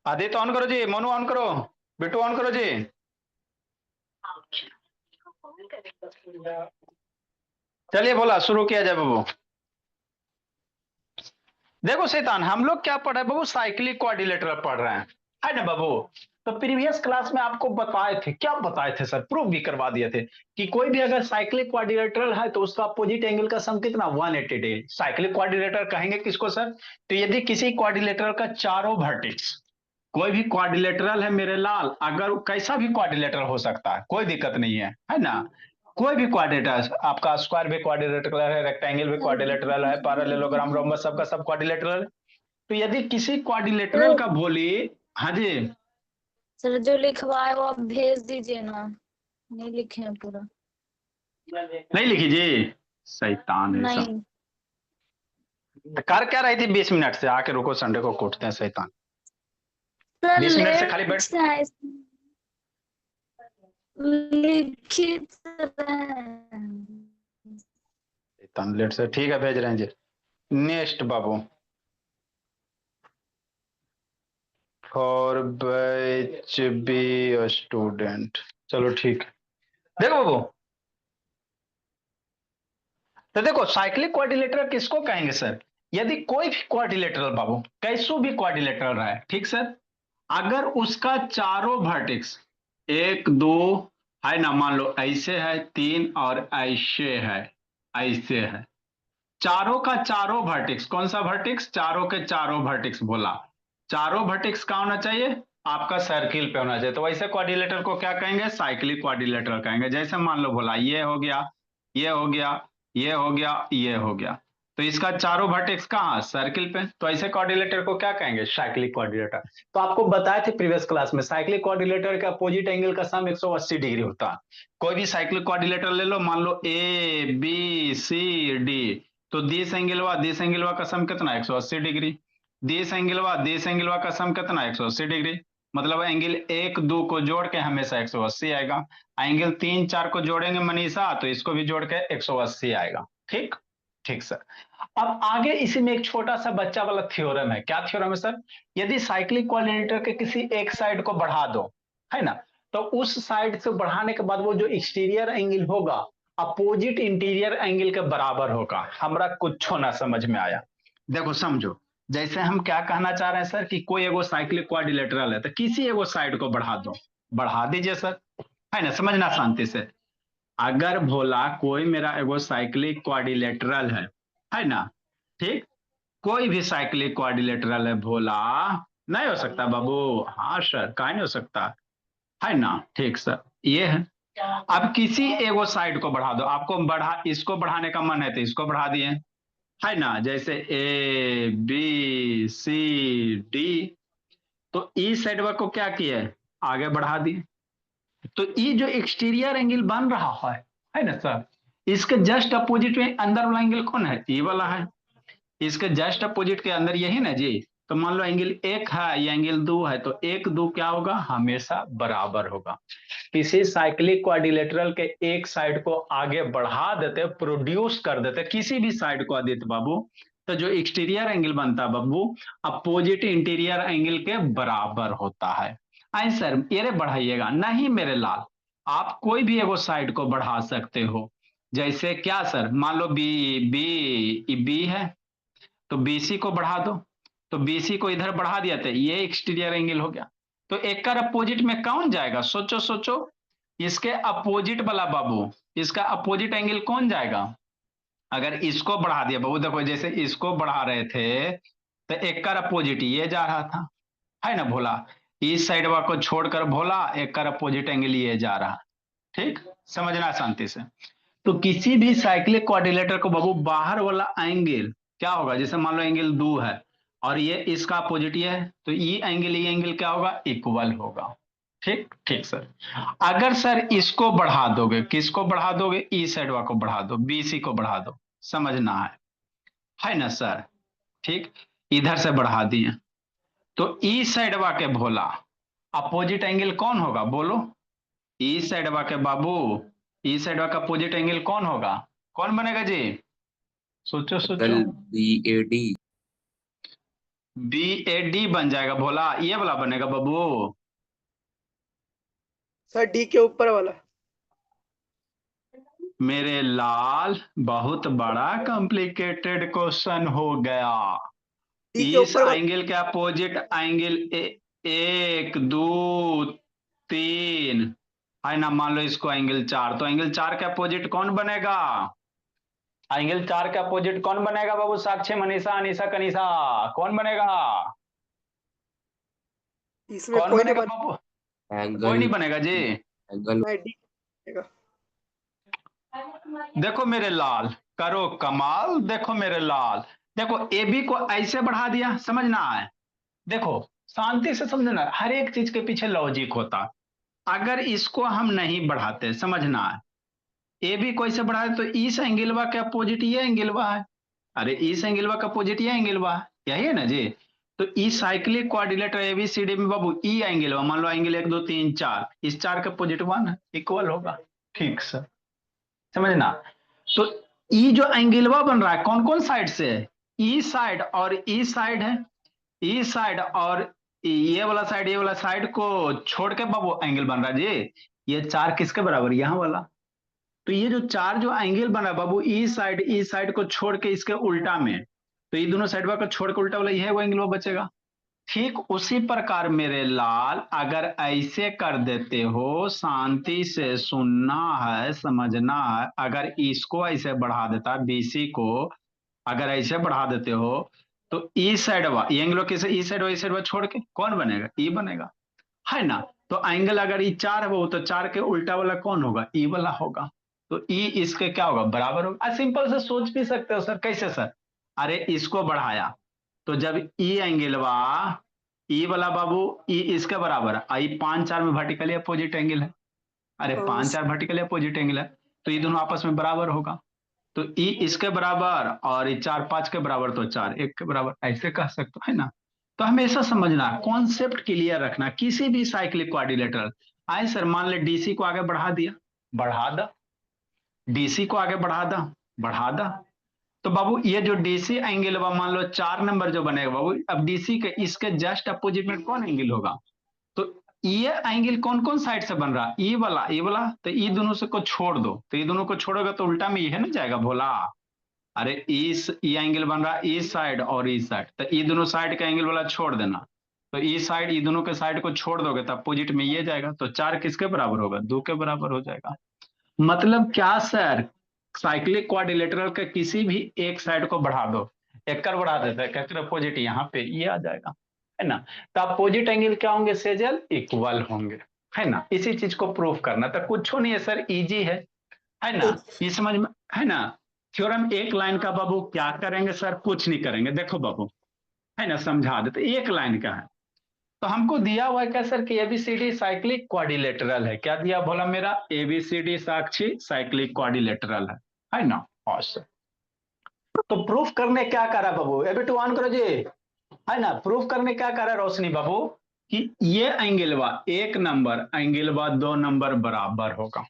Aditya on करो जी, Monu on करो, Bittu on करो जी। चलिए बोला, शुरू किया जाए बाबू। देखो शैतान, हम लोग क्या पढ़ रहे हैं बाबू, साइक्लिक कोऑर्डिनेटर पढ़ रहे हैं, है ना बाबू। तो प्रीवियस क्लास में आपको बताए थे, क्या बताए थे सर, प्रूव भी करवा दिए थे कि कोई भी अगर साइक्लिक क्वाड्रिलेटरल है तो उसका अपोजिट एंगल का सम कितना 180 डिग्री। साइक्लिक क्वाड्रिलेटर कहेंगे किसको सर? तो यदि किसी क्वाड्रिलेटरल का चारों वर्टेक्स, कोई भी क्वाड्रिलेटरल है मेरे लाल, अगर कैसा भी क्वाड्रिलेटरल हो सकता है, कोई दिक्कत नहीं है ना। कोई भी क्वाड्रिलेटरल, आपका स्क्वायर भी क्वाड्रिलेटरल है, रेक्टेंगल भी क्वाड्रिलेटरल है, पैरेललोग्राम रोम्बस सबका सब क्वाड्रिलेटरल। तो यदि किसी क्वाड्रिलेटरल सर का बोली, हाँ जी, सर जो लिखवाए वो आप भेज दीजिए ना, नहीं लिखे हैं पूरा। नहीं लिखी जी, शैतान है सब। नहीं कर क्या रही थी 20 मिनट से? आके रुको, संडे को कूटते हैं शैतान। सर 20 मिनट से खाली लेट बैठ, से आए, लिखित है। शैतान लेट से, ठीक है भेज रहे हैं जी। नेक्स्ट बाबू, फॉर बैच बी स्टूडेंट, चलो ठीक है। देखो बाबू, तो देखो साइक्लिक क्वाड्रिलेटरल किसको कहेंगे सर? यदि कोई भी क्वाड्रिलेटरल बाबू, कैसो भी क्वाड्रिलेटरल रहा है, ठीक सर, अगर उसका चारों वर्टेक्स, एक दो है ना, मान लो ऐसे है, तीन और ऐसे है, चारों का चारों वर्टेक्स, कौन सा वर्टेक्स? चारों के चारों वर्टेक्स बोला, चारों वर्टेक्स का होना चाहिए आपका सर्किल पे होना चाहिए। तो वैसे क्वाड्रिलेटर को क्या कहेंगे? साइक्लिक क्वाड्रिलेटर कहेंगे। जैसे मान लो बोला, ये हो गया, ये हो गया, ये हो गया, ये हो गया, तो इसका चारों वर्टेक्स कहाँ? सर्किल पे, तो ऐसे क्वाड्रिलेटर को क्या कहेंगे? Cyclic quadrilateral. तो आपको बताए थे प्रीवियस क्लास में, साइक्लिक क्वाड्रिलेटर का अपोजिट एंगल का सम 180 डिग्री होता है। कोई भी साइक्लिक क्वाड्रिलेटर ले लो, मान लो ए बी सी डी, तो दिस एंगलवा का सम कितना? 180 डिग्री। दिस एंगलवा का सम कितना? 180 डिग्री। मतलब एंगल एक दो को जोड़ के हमेशा 180 आएगा। एंगल तीन चार को जोड़ेंगे मनीषा, तो इसको भी जोड़ के 180 आएगा। ठीक, ठीक सर। अब आगे इसी में एक छोटा सा बच्चा वाला थ्योरम है। क्या थ्योरम है सर? यदि साइक्लिक कोऑर्डिनेटर के किसी एक साइड को बढ़ा दो, है ना, तो उस साइड से बढ़ाने के बाद वो जो एक्सटीरियर एंगल होगा अपोजिट इंटीरियर एंगल के बराबर होगा। हमरा कुछ ना समझ में आया? देखो समझो, जैसे हम क्या कहना चाह रहे हैं सर, कि कोई एगो साइक्लिक क्वाड्रिलेटरल है, तो किसी एगो साइड को बढ़ा दो, बढ़ा दीजिए सर, है ना, समझना शांति से। अगर भोला कोई मेरा एगो साइक्लिक क्वाड्रिलेटरल है ना, ठीक, कोई भी साइक्लिक क्वाड्रिलेटरल है भोला, नहीं हो सकता बाबू? हाँ सर, कहा नहीं हो सकता, है ना, ठीक सर, ये है। अब किसी एगो साइड को बढ़ा दो, आपको बढ़ा, इसको बढ़ाने का मन है तो इसको बढ़ा दिए, है ना, जैसे ए बी सी डी, तो ई साइड को क्या किए? आगे बढ़ा दिए। तो ये जो एक्सटीरियर एंगल बन रहा है ना सर, इसके जस्ट अपोजिट में अंदर वाला एंगल कौन है? ये वाला है। इसके जस्ट अपोजिट के अंदर यही ना जी। तो मान लो एंगल एक है या एंगल दो है, तो एक दो क्या होगा? हमेशा बराबर होगा। किसी साइक्लिक क्वाड्रिलेटरल के एक साइड को आगे बढ़ा देते, प्रोड्यूस कर देते किसी भी साइड को आदित्य बाबू, तो जो एक्सटीरियर एंगल बनता है बाबू, अपोजिट इंटीरियर एंगल के बराबर होता है। आंसर ये रे बढ़ाइएगा नहीं मेरे लाल, आप कोई भी एगो साइड को बढ़ा सकते हो। जैसे क्या सर, मान लो बी, बी है, तो बीसी को बढ़ा दो, तो बीसी को इधर बढ़ा दिया तो ये एक्सटीरियर एंगल हो गया। तो एक का अपोजिट में कौन जाएगा? सोचो सोचो, इसके अपोजिट वाला बाबू, इसका अपोजिट एंगल कौन जाएगा? अगर इसको बढ़ा दिया बाबू, देखो जैसे इसको बढ़ा रहे थे तो एक का अपोजिट ये जा रहा था, है ना भोला, इस साइड को छोड़कर भोला एक का अपोजिट एंगल ये जा रहा। ठीक, समझना शांति से। तो किसी भी साइक्लिक क्वाड्रिलेटर को बाबू बाहर वाला एंगल क्या होगा? जैसे मान लो एंगल दो है और ये इसका अपोजिट ये है, तो ये एंगल क्या होगा? इक्वल होगा। ठीक, ठीक सर। अगर सर इसको बढ़ा दोगे, किसको बढ़ा दोगे? ई साइड को बढ़ा दो, बीसी को बढ़ा दो, समझना है ना सर? ठीक, इधर से बढ़ा दिए, तो ई साइड के भोला अपोजिट एंगल कौन होगा बोलो? ई साइड के बाबू, ई साइड का अपोजिट एंगल कौन होगा? कौन बनेगा जी? सोचो सोचो। Angle B A D. BAD बन जाएगा भोला, ये वाला बनेगा बाबू। सर डी के ऊपर वाला। मेरे लाल बहुत बड़ा कॉम्प्लिकेटेड क्वेश्चन हो गया। डी के इस ऊपर वाला। एंगल के अपोजिट एंगल एक दो तीन है ना, मान लो इसको एंगल 4, तो एंगल 4 के अपोजिट कौन बनेगा? एंगल 4 के अपोजिट कौन बनेगा बाबू? साक्षी, मनीषा, अनीशा, कनीषा, कौन बनेगा? इसमें कौन कोई नहीं बनेगा बन। बाबू? कोई एंगल नहीं बनेगा जी। एंगल मैं डी बनेगा। देखो मेरे लाल, करो कमाल, देखो मेरे लाल, देखो AB को ऐसे बढ़ा दिया, समझना है। देखो शांति से समझना, हर एक चीज के पीछे लॉजिक होता। अगर इसको हम नहीं बढ़ाते, समझना है, AB को ऐसे बढ़ाते तो इस एंगलवा के अपोजिट ये एंगलवा है। अरे इस एंगलवा का अपोजिट ये एंगलवा है, यही है ना जी। तो ई साइक्लिक क्वाड्रिलेटर ABCD में बाबू ई एंगलवा, मान लो एंगल 1 2 3 4, इस 4 के अपोजिट 1 है, इक्वल होगा। ठीक सर, समझना। तो ई जो एंगलवा बन रहा है कौन कौन साइड से है? ई साइड और ई साइड है। ई साइड और ये वाला साइड, ये वाला साइड को छोड़ के बाबू एंगल बन रहा है जी। ये 4 किसके बराबर? यहाँ वाला। तो ये जो 4 जो एंगल बन रहा है बाबू, ई साइड को छोड़ के इसके उल्टा में, तो ये दोनों साइड को छोड़ के उल्टा वाला ये है, वो एंगल बचेगा। ठीक उसी प्रकार मेरे लाल, अगर ऐसे कर देते हो, शांति से सुनना है, समझना है, अगर इसको ऐसे बढ़ा देता BC को, अगर ऐसे बढ़ा देते हो तो ई साइड वा ये एंगल कैसे, ई साइड वा छोड़ के कौन बनेगा? ई बनेगा, है ना। तो एंगल अगर ई 4 है वो, तो 4 के उल्टा वाला कौन होगा? ई वाला होगा। तो ई इसके क्या होगा? बराबर होगा। सिंपल से सोच भी सकते हो सर, कैसे सर? अरे इसको बढ़ाया तो जब ई एंगलवा, ई वाला बाबू, ई इसके बराबर है, आई 5 4 में वर्टिकली अपोजिट एंगल है। अरे 5 4 वर्टिकली अपोजिट एंगल है, तो ये दोनों आपस में बराबर होगा। तो ई इसके बराबर और ये 4 5 के बराबर, तो 4 1 के बराबर, ऐसे कह सकते हो, है ना। तो हमेशा समझना, कॉन्सेप्ट क्लियर रखना किसी भी साइक्लिक क्वाड्रिलेटरल। आए सर, मान ले DC को आगे बढ़ा दिया, बढ़ा दा, DC को आगे बढ़ा दा। तो बाबू ये जो DC एंगल हुआ, मान लो 4 नंबर जो बनेगा बाबू, अब DC के इसके जस्ट अपोजिट में कौन एंगल होगा? तो ये एंगल कौन कौन साइड से बन रहा है? ई वाला, ई वाला। तो ई दोनों से को छोड़ दो, तो ये दोनों को छोड़ोगे तो उल्टा में ये है ना जाएगा भोला। अरे इस ई एंगल बन रहा है इस साइड और इस साइड, तो ई दोनों साइड का एंगल वाला छोड़ देना। तो ई साइड, ई दोनों के साइड को छोड़ दोगे तो अपोजिट में ये जाएगा, तो 4 किसके बराबर होगा? 2 के बराबर हो जाएगा। मतलब क्या सर? साइक्लिक क्वाड्रिलेटरल के किसी भी एक साइड को बढ़ा दो, एक कर बढ़ा देता है, कहते अपोजिट यहाँ पे ये आ जाएगा, है ना। तो अपोजिट एंगल क्या होंगे सेजल? इक्वल होंगे, है ना। इसी चीज को प्रूफ करना तो कुछ नहीं है सर, इजी है ना। ये समझ में है ना। थ्योरम एक लाइन का बाबू, क्या करेंगे सर? कुछ नहीं करेंगे, देखो बाबू, है ना, समझा देते, एक लाइन का है। तो हमको दिया हुआ है क्या सर कि ABCD साइक्लिक क्वाड्रिलेटरल है। क्या दिया बोला मेरा? ABCD साक्षी साइक्लिक क्वाड्रिलेटरल है ना। awesome। तो प्रूफ करने क्या करा बाबू? AB2 ऑन करो जी, है ना। प्रूफ करने क्या करा रोशनी बाबू? कि ये एंगलवा 1 नंबर, एंगलवा 2 नंबर बराबर होगा।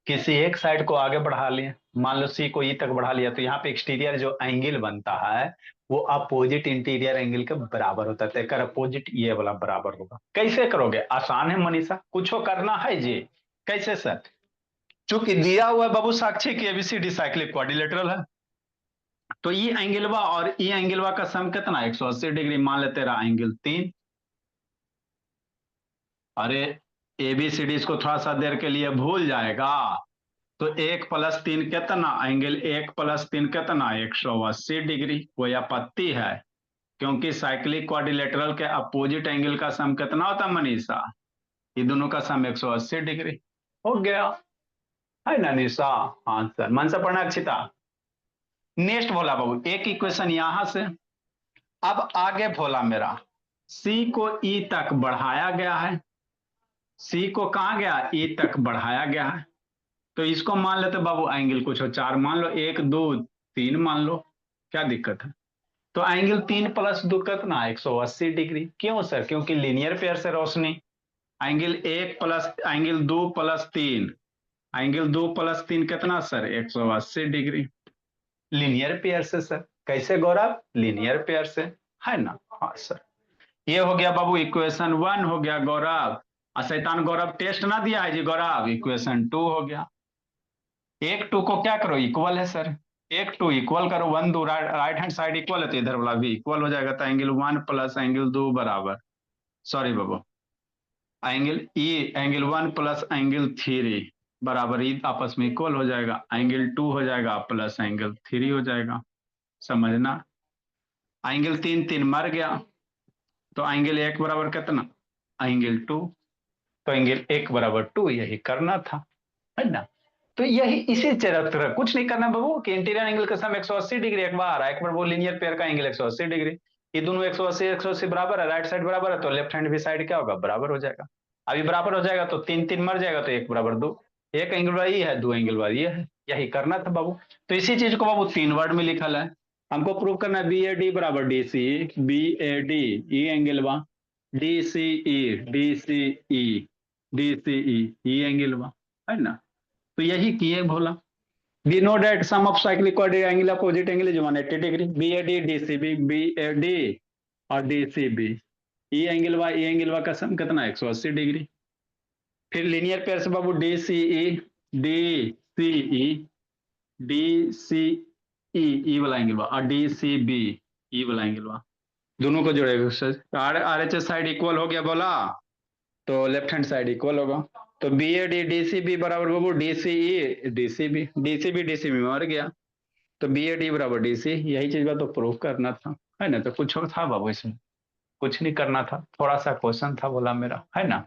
किसी एक साइड को आगे बढ़ा लिए, मान लो C को E तक बढ़ा लिया, तो यहाँ पे एक्सटीरियर जो एंगल बनता है वो अपोजिट इंटीरियर एंगल के बराबर होता है, तो अपोजिट ये वाला बराबर होगा। कैसे करोगे? आसान है मनीषा, कुछ करना है जी। कैसे सर? चूंकि दिया हुआ है बाबू साक्षी की ABCD साइक्लिक क्वाड्रिलेटरल है, तो ई एंगलवा और ई एंगलवा का सम कितना? 180 डिग्री। मान लेते रहा एंगल 3। अरे ABCD इसको थोड़ा सा देर के लिए भूल जाएगा, तो 1 + 3 कितना? एंगल 1 + 3 कितना? 180 डिग्री। कोई आपत्ति है? क्योंकि साइक्लिक क्वाड्रिलेटरल के अपोजिट एंगल का सम कितना होता है मनीषा? ये दोनों का सम 180 डिग्री हो गया, है ना निशा? हाँ सर, मन से पढ़ना अक्षिता। नेक्स्ट बोला बाबू, एक इक्वेशन यहां से। अब आगे बोला मेरा C को E तक बढ़ाया गया है, C को कहा गया? E तक बढ़ाया गया है। तो इसको मान लेते बाबू एंगल कुछ हो 4 मान लो, 1 2 3 मान लो, क्या दिक्कत है? तो एंगल 3 + 2 कितना? 180 डिग्री। क्यों सर? क्योंकि लीनियर पेयर से रोशनी। एंगल 1 प्लस एंगल 2 + 3, एंगल 2 + 3 कितना सर? 180 डिग्री। लीनियर पेयर से सर। कैसे गौरव? लीनियर पेयर से, है ना। हाँ सर, ये हो गया बाबू इक्वेशन 1 हो गया गौरव। और शैतान गौरव टेस्ट ना दिया है जी गौरव, इक्वेशन 2 हो गया। एक टू को क्या करो, इक्वल है सर, एक टू इक्वल करो, 1 2 राइट हैंड साइड इक्वल है तो इधर वाला भी इक्वल हो जाएगा, तो एंगल 1 प्लस एंगल 2 बराबर, सॉरी बाबू, एंगल 1 प्लस एंगल 3 बराबर, ई आपस में इक्वल हो जाएगा, एंगल 2 हो जाएगा प्लस एंगल 3 हो जाएगा, समझना। एंगल 3 3 मर गया, तो एंगल 1 बराबर कितना, एंगल 2, तो एंगल 1 बराबर 2, यही करना था, है ना। तो यही इसी तरह कुछ नहीं करना बाबू कि इंटीरियर एंगल का सम 180 डिग्री, एक बार एक बार वो लीनियर पेयर का एंगल 180 डिग्री, ये दोनों 180 180 बराबर है, राइट साइड बराबर है, तो लेफ्ट हैंड भी साइड क्या होगा, बराबर हो जाएगा। अभी बराबर हो जाएगा तो 3 3 मर जाएगा, तो 1 बराबर 2, एक एंगल वाला ये है, 2 एंगल वाला ये है, यही करना था बाबू। तो इसी चीज को बाबू 3 वर्ड में लिखा है, हमको प्रूव करना है, बी ए डी बराबर D C, B A D E angle वा, D C E D C E D C E angle वा, है ना। तो यही किए Bhola. We know that sum of cyclic quadratic angle opposite angle is 180 degree. BAD DCB BAD और DCB, ई angle वा ई angle वा का सम कितना, 180 डिग्री। फिर लीनियर पेयर से बाबू DCE DCE DCE ई वाला एंगल वा और DCB ई वाला एंगल वा, दोनों को जोड़ेगा। R H S side equal हो गया बोला, तो लेफ्ट हैंड साइड इक्वल होगा, तो B A D D C B बराबर बाबू D C E D C B, D C B D C B मर गया, तो बी ए डी बराबर डी सी, यही चीज का तो प्रूफ करना था, है ना। तो कुछ और था बाबू इसमें, कुछ नहीं करना था, थोड़ा सा क्वेश्चन था बोला मेरा, है ना।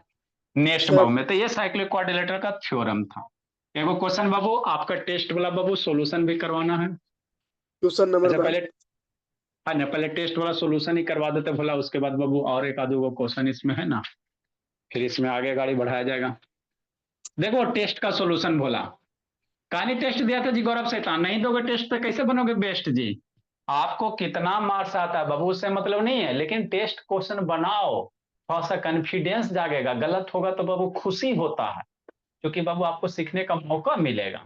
नेक्स्ट सर बाबू में तो ये साइक्लिक क्वाड्रिलेटरल का थ्योरम था। एगो क्वेश्चन बाबू आपका टेस्ट वाला बाबू सोल्यूशन भी करवाना है। क्वेश्चन नंबर अच्छा 1। पहले, है ना, पहले टेस्ट वाला सोल्यूशन ही करवा देते भला, उसके बाद बाबू और एक आधो क्वेश्चन इसमें, है ना, फिर इसमें आगे गाड़ी बढ़ाया जाएगा। देखो टेस्ट का सोल्यूशन बोला, कहानी टेस्ट दिया था जी गौरव शैतान, नहीं दोगे टेस्ट तो कैसे बनोगे बेस्ट जी। आपको कितना मार्क्स आता है बाबू उससे मतलब नहीं है, लेकिन टेस्ट क्वेश्चन बनाओ, थोड़ा सा कॉन्फिडेंस जागेगा, गलत होगा तो बाबू खुशी होता है, क्योंकि बाबू आपको सीखने का मौका मिलेगा।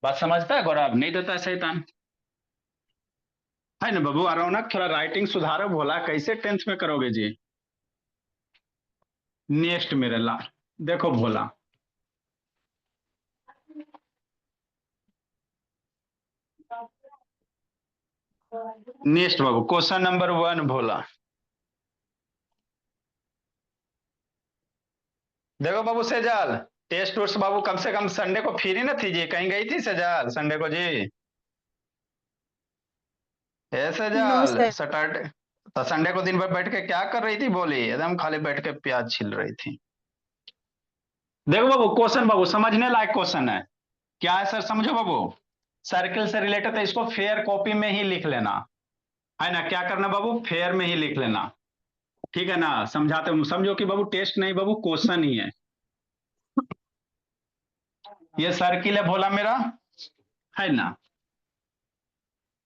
बात समझता है गौरव, नहीं देता है शैतान, है ना बाबू। रौनक थोड़ा राइटिंग सुधारो बोला, कैसे टेंथ में करोगे जी। नेक्स्ट मेरे ला, देखो भोला, नेक्स्ट बाबू क्वेश्चन नंबर 1 भोला, देखो बाबू सेजल, टेस्ट उर्स बाबू कम से कम संडे को फ्री न थी जी, कहीं गई थी सेजल संडे को जी, ए नो सेजल सर। सैटरडे, तो संडे को दिन भर बैठ के क्या कर रही थी, बोली एकदम खाली बैठ के प्याज छील रही थी। देखो बाबू क्वेश्चन बाबू समझने लायक क्वेश्चन है, क्या है सर समझो बाबू, सर्किल से रिलेटेड है, इसको फेयर कॉपी में ही लिख लेना, है ना। क्या करना बाबू, फेयर में ही लिख लेना, ठीक है ना। समझाते समझो कि बाबू टेस्ट नहीं बाबू क्वेश्चन ही है। ये सर्किल है भोला मेरा, है ना।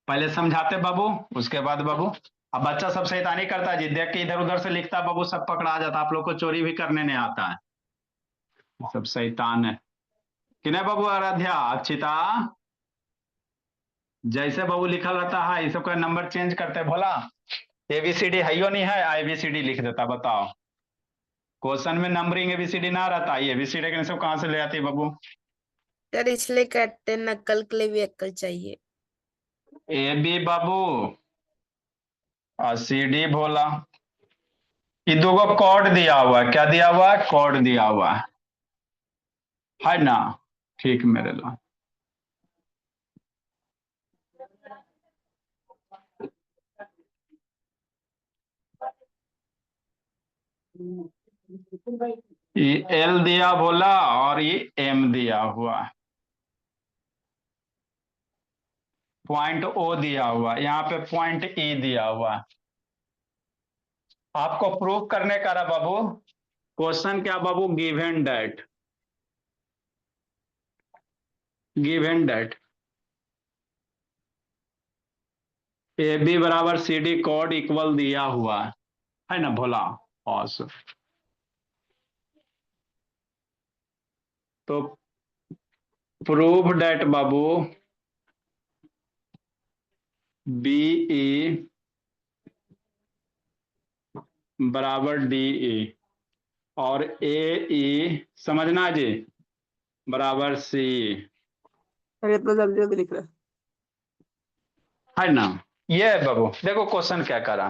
पहले समझाते बाबू, उसके बाद बाबू, अब बच्चा सब शैतानी करता है जी, देख के इधर उधर से लिखता है बाबू, सब पकड़ा जाता, आप लोग को चोरी भी करने नहीं आता है, सब शैतान है कि नहीं बाबू। आराध्या अक्षिता, जैसे बाबू लिखा रहता है इस सबका नंबर चेंज करते भोला, एबीसीडी है यो नहीं है, आईबीसीडी लिख देता, बताओ। क्वेश्चन में नंबरिंग एबीसीडी ना रहता, ये एबीसीडी के सब कहां से ले आती है बाबू। सर इसलिए कहते हैं नकल के लिए भी अक्ल चाहिए। ए बी बाबू और सी डी भोला, ये दो कोड दिया हुआ है, क्या दिया हुआ है, कोड दिया हुआ है ना। ठीक मेरे ला, ये एल दिया बोला और ये एम दिया हुआ है, पॉइंट ओ दिया हुआ, यहाँ पे पॉइंट ई दिया हुआ। आपको प्रूव करने का रहा बाबू, क्वेश्चन क्या बाबू, given that, given that A B बराबर सी डी कोड इक्वल दिया हुआ है ना भोला। और तो प्रूव दैट बाबू बी ई बराबर डी ई और ए ई समझना जी बराबर सी अरे इतना जल्दी जल्दी लिख रहा है। है ना। ये है बाबू, देखो क्वेश्चन क्या करा।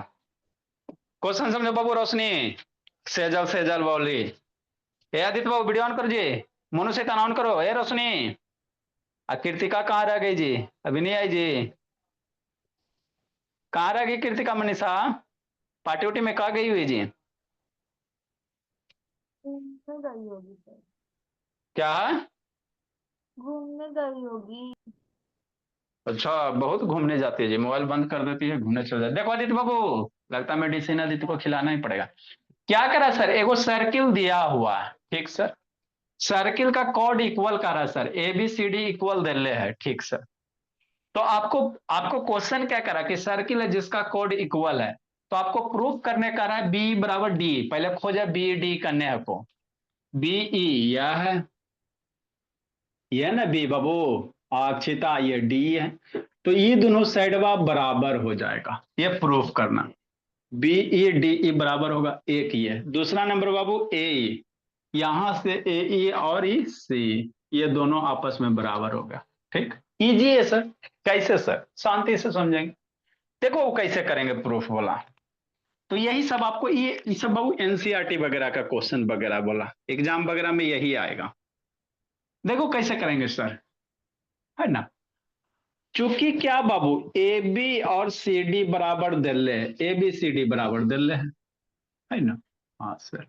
क्वेश्चन समझो बाबू। रोशनी सेजल सेजल बोली, ए आदित्य बाबू वीडियो ऑन कर जी, मोनू से ऑन करो। ए रोशनी, कीर्तिका कहाँ रह गई जी, अभी नहीं आई जी। कहाँ रह गई कीर्तिका मनीषा, पार्टी उटी में कहाँ गई हुई जी। घूमने गई होगी सर, क्या है? घूमने गई होगी। अच्छा, बहुत घूमने जाती है जी, मोबाइल बंद कर देती है, घूमने चल जाती। देखो आदित्य बाबू, लगता है मेडिसिन आदित्य को खिलाना ही पड़ेगा। क्या करा सर, एगो सर्किल दिया हुआ है, ठीक सर। सर्किल का कॉर्ड इक्वल कर रहा है sir, A B C D equal दे है, ठीक सर। तो आपको आपको क्वेश्चन क्या करा कि सर्किल है जिसका कॉर्ड इक्वल है, तो आपको प्रूफ करने का रहा है बी बराबर डी। पहले खोजा बी डी करने है को, बी ई यह ना बी बाबू, अक्षिता ये डी है, तो ये दोनों साइड बराबर हो जाएगा, ये प्रूफ करना। बी ई डी ई बराबर होगा, एक ये दूसरा नंबर बाबू ए ई, यहां से ए ई और ई सी, ये दोनों आपस में बराबर होगा। ठीक, इजी है सर। कैसे सर, शांति से समझेंगे। देखो वो कैसे करेंगे प्रूफ बोला, तो यही सब आपको ये सब बाबू एनसीईआरटी वगैरह का क्वेश्चन वगैरह बोला, एग्जाम वगैरह में यही आएगा। देखो कैसे करेंगे सर, है ना। चूंकि क्या बाबू ए बी और सी डी बराबर दिले, ए बी सी डी बराबर दिले है ना। हाँ सर,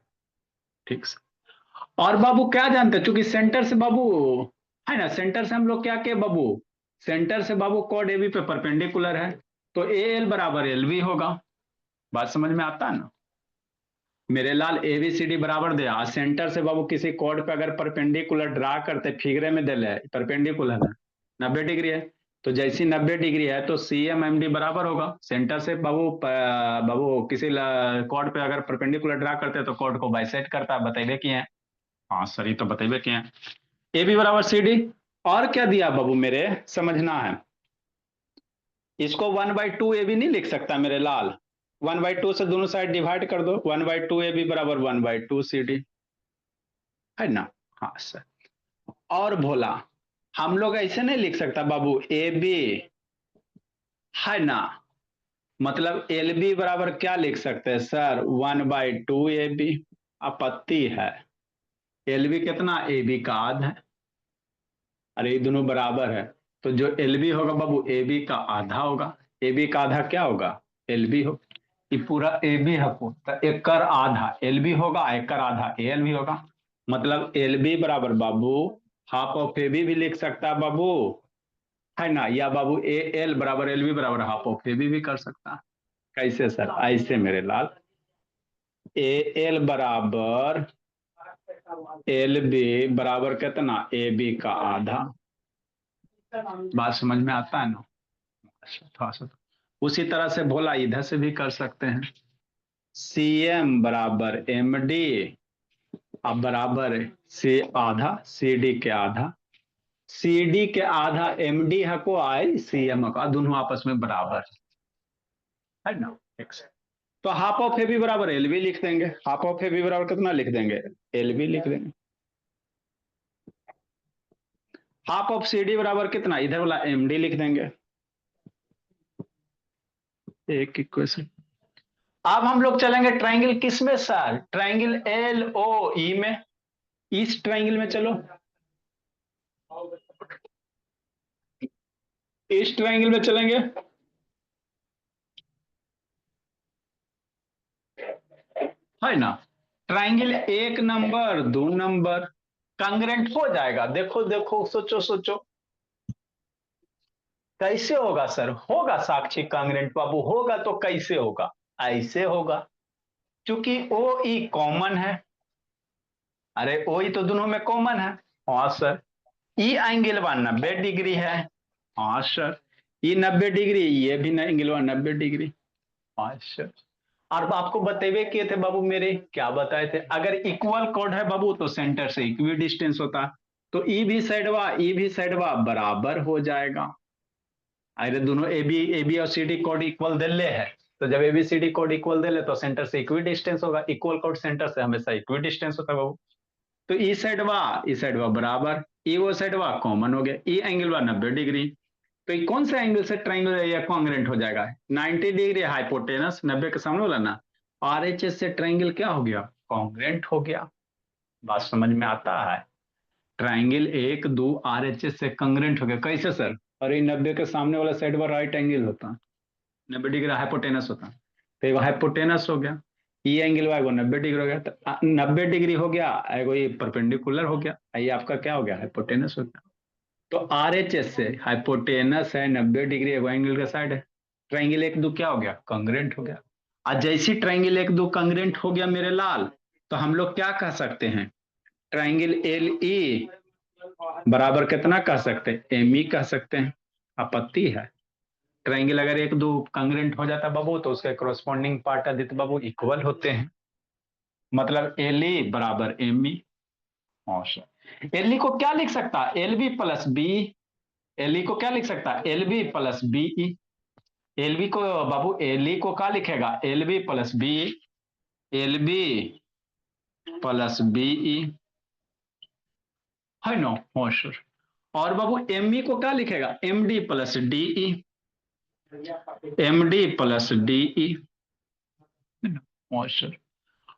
ठीक सर। और बाबू क्या जानते हैं, चूंकि सेंटर से बाबू है ना, सेंटर से हम लोग क्या के बाबू, सेंटर से बाबू कॉर्ड ए बी पे परपेंडिकुलर है, तो ए एल बराबर एल बी होगा। बात समझ में आता है ना मेरे लाल। ए बी सी डी बराबर दे, सेंटर से बाबू किसी कॉर्ड पे अगर परपेंडिकुलर ड्रा करते, फिगरे में दे ले परपेंडिकुलर है 90 डिग्री है, तो जैसी 90 डिग्री है तो सी एम एम डी बराबर होगा। सेंटर से बाबू बाबू किसी कॉर्ड पे अगर परपेंडिकुलर ड्रा करते हैं तो कॉर्ड को बाइसेक्ट करता है, बताइए किए हैं। हाँ सर, ये तो बताइए किए हैं। ए बी बराबर सी डी, और क्या दिया बाबू मेरे, समझना है। इसको 1/2 ए बी नहीं लिख सकता मेरे लाल, 1/2 से दोनों साइड डिवाइड कर दो, 1/2 ए बी बराबर 1/2 सी डी, है ना। हाँ सर। और भोला, हम लोग ऐसे नहीं लिख सकता बाबू ए बी, है ना, मतलब एल बी बराबर क्या लिख सकते हैं सर, 1/2 ए बी। आपत्ति है, एल बी कितना, ए बी का आधा है। अरे ये दोनों बराबर है, तो जो एल बी होगा बाबू ए बी का आधा होगा। ए बी का आधा क्या होगा, एल बी हो। ये पूरा ए बी है, तो एकर आधा एल बी होगा, एकर आधा ए एल बी होगा। मतलब एल बी बराबर बाबू हाफ ऑफ ए बी भी लिख सकता है बाबू, है ना, या बाबू ए एल बराबर एल बी बराबर हाफ ऑफ ए बी भी कर सकता है। कैसे सर, ऐसे मेरे लाल, ए एल बराबर एल बी बराबर कितना, ए बी का आधा। बात समझ में आता है ना। थोड़ा सा उसी तरह से भोला इधर से भी कर सकते हैं, सी एम बराबर एम डी अब बराबर से आधा सी डी के आधा, सी डी के आधा एम डी है को आई सी एम का, दोनों आपस में बराबर है ना। तो हाफ ऑफ ए बी बराबर एल बी लिख देंगे, हाफ ऑफ ए बी बराबर कितना लिख देंगे, एल बी लिख देंगे। हाफ ऑफ सी डी बराबर कितना, इधर वाला एम डी लिख देंगे। एक इक्वेशन। अब हम लोग चलेंगे ट्राइंगल किस में सर, ट्राइंगल एल ओ ई में। इस ट्राइंगल में चलो, इस ट्राइंगल में चलेंगे, है ना। ट्राइंगल 1 नंबर 2 नंबर कांग्रेंट हो जाएगा। देखो देखो, सोचो सोचो कैसे होगा सर, होगा साक्षी कांग्रेंट बाबू, होगा तो कैसे होगा, ऐसे होगा, क्योंकि ओ ई कॉमन है। अरे ओ ई तो दोनों में कॉमन है। हाँ सर। ई एंगल 90 डिग्री है। हाँ सर। ई 90 डिग्री, ये भी एंगल 90 डिग्री। हाँ सर। और आपको बतेवे किए थे बाबू मेरे, क्या बताए थे, अगर इक्वल कॉर्ड है बाबू तो सेंटर से इक्वी डिस्टेंस होता, तो ई भी साइडवा बराबर हो जाएगा। अरे दोनों ए बी और सी डी कॉर्ड इक्वल दिले है, तो जब एबीसीडी कोड इक्वल दे ले तो सेंटर से इक्वी डिस्टेंस होगा, इक्वल कोड सेंटर से हमेशा इक्वी डिस्टेंस होता है बाबू। तो ई साइड वा बराबर, ई वो साइड वा कॉमन हो गया, ई एंगल वा 90 डिग्री। तो ये कौन सा एंगल से ट्राइंगल या कॉन्ग्रेंट हो जाएगा? 90 डिग्री हाइपोटेनस, 90 के सामने वाला ना, आरएचएस से ट्राइंगल क्या हो गया? कॉन्ग्रेंट हो गया। बात समझ में आता है? ट्राइंगल 1 2 आरएचएस से कॉन्ग्रेंट हो गया। कैसे सर? अरे 90 के सामने वाला साइड पर राइट एंगल होता, 90 डिग्री हाइपोटेनस होता, तो ये हाइपोटेनस हो गया। ई एंगल वाई 90 डिग्री हो गया, तो 90 डिग्री हो गया, एगो ये परपेंडिकुलर हो गया, ये आपका क्या हो गया? हाइपोटेनस हो गया। तो आरएचएस से हाइपोटेनस है 90 डिग्री, एगो एंगल का साइड है, ट्राइंगल 1 2 क्या हो गया? कॉन्ग्रेंट हो गया। आज जैसी ट्राइंगल 1 2 कॉन्ग्रेंट हो गया मेरे लाल, तो हम लोग क्या कह सकते हैं? ट्राइंगल एल ई बराबर कितना कह सकते हैं? एम ई कह सकते हैं। आपत्ति है? ट्राइंगल अगर 1 2 कॉन्ग्रेंट हो जाता बाबू, तो उसके कॉरस्पॉन्डिंग पार्ट आदित्य बाबू इक्वल होते हैं, मतलब एल ई बराबर एम ई। एल ई को क्या लिख सकता है? L B plus B. L E को क्या लिख सकता है? L B plus B E. L B को बाबू, एल ई को क्या लिखेगा? L B plus B, L B plus B E, है नो? सर। और बाबू एम ई को क्या लिखेगा? M D plus D E, M D plus D E. Sir.